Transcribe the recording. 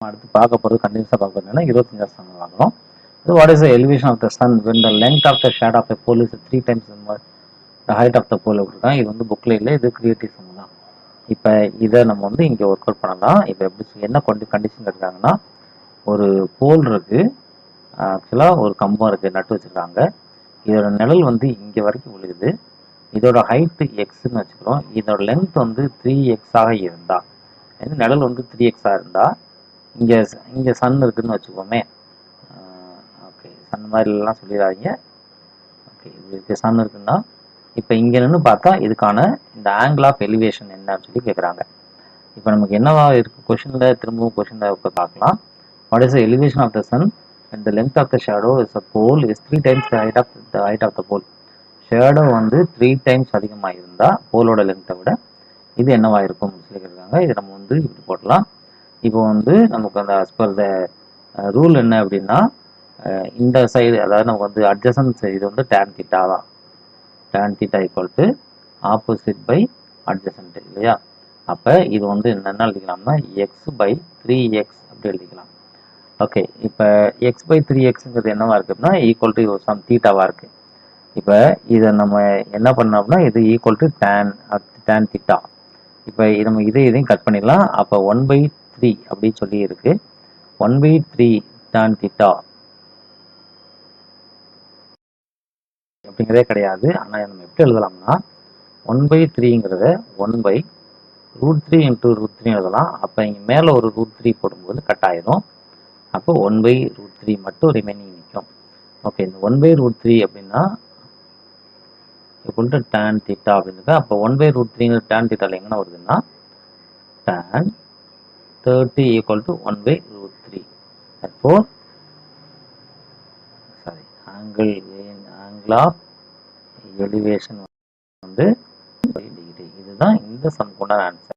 அடுத்து பார்க்க போகிறது கண்டினியூஸாக பார்க்க போகிறதுனா 25 சம் வாங்குறோம். இது what is the elevation of the sun when the length of the shadow of a pole is 3 times the height of the pole அப்படிதான். இது வந்து புக்கில் இல்லை, இது கிரியேட்டிவ் சம் தான். இப்போ இதை நம்ம வந்து இங்கே ஒர்க் அவுட் பண்ணலாம். இப்போ எப்படி என்ன கண்டிஷன் இருக்காங்கன்னா, ஒரு போல் இருக்கு, ஆக்சுவலாக ஒரு கம்பம் இருக்குது, நட்டு வச்சுருக்காங்க. இதோட நிழல் வந்து இங்கே வரைக்கும் விழுகுது. இதோட ஹைட்டு எக்ஸ்ன்னு வச்சுக்கிறோம். இதோட லென்த் வந்து 3x இருந்தா, நிழல் வந்து 3x இருந்தால் இங்கே இங்கே சன் இருக்குதுன்னு வச்சுக்கோமே. ஓகே, சன் மாதிரிலாம் சொல்லிடாதீங்க. ஓகே, இதுக்கு சன் இருக்குன்னா இப்போ இங்கே நின்று பார்த்தா இதுக்கான இந்த ஆங்கிள் ஆஃப் எலிவேஷன் என்னன்னு சொல்லி கேட்குறாங்க. இப்போ நமக்கு என்னவா இருக்குது கொஷனில், திரும்பவும் கொஷனில் பார்க்கலாம். What is the elevation of the sun and the length of the shadow is a pole is 3 times the height of the pole. Shadow வந்து 3 times அதிகமாக இருந்தால் போலோட லென்த்தை விட இது என்னவாக இருக்கும் சொல்லியிருக்காங்க. இது நம்ம வந்து இப்படி போடலாம். இப்போ வந்து நமக்கு அந்த as per the ரூல் என்ன அப்படின்னா, இந்த சைடு அதாவது நமக்கு வந்து அட்ஜசன்ட் சைடு வந்து tan θ தான். tan θ equal to opposite by adjacent இல்லையா? அப்போ இது வந்து என்னென்ன எழுதிக்கலாம்னா x/3x அப்படி எழுதிக்கலாம். ஓகே, இப்போ x/3xங்கிறது என்னவா இருக்குன்னா ஈக்குவல் டு சம் தீட்டாவாக இருக்குது. இப்போ இதை நம்ம என்ன பண்ணோம்னா இது ஈக்குவல் டு tan θ. இப்போ நம்ம இதையும் கட் பண்ணிடலாம். அப்போ 1/3 அப்படின்னு சொல்லி இருக்கு. 1/3 tan θ அப்படிங்கிறதே கிடையாது. ஆனால் நம்ம எப்படி எழுதலாம்னா 1/3ங்கிறத 1/√3 × √3 எழுதலாம். அப்போ இங்கே மேலே ஒரு √3 போடும்போது கட் ஆயிடும். அப்போ 1/√3 மட்டும் ரிமைனிங் நிற்கும். ஓகே, இந்த 1/√3 அப்படின்னா equal to tan θ அப்படின்னு. அப்போ 1/√3 tan θ எங்கன்னா வருதுன்னா tan 30 equal to 1/√3. therefore angle of elevation வந்து 5 degree. இதுதான் இந்த சம் கொண்ட ஆன்சர்.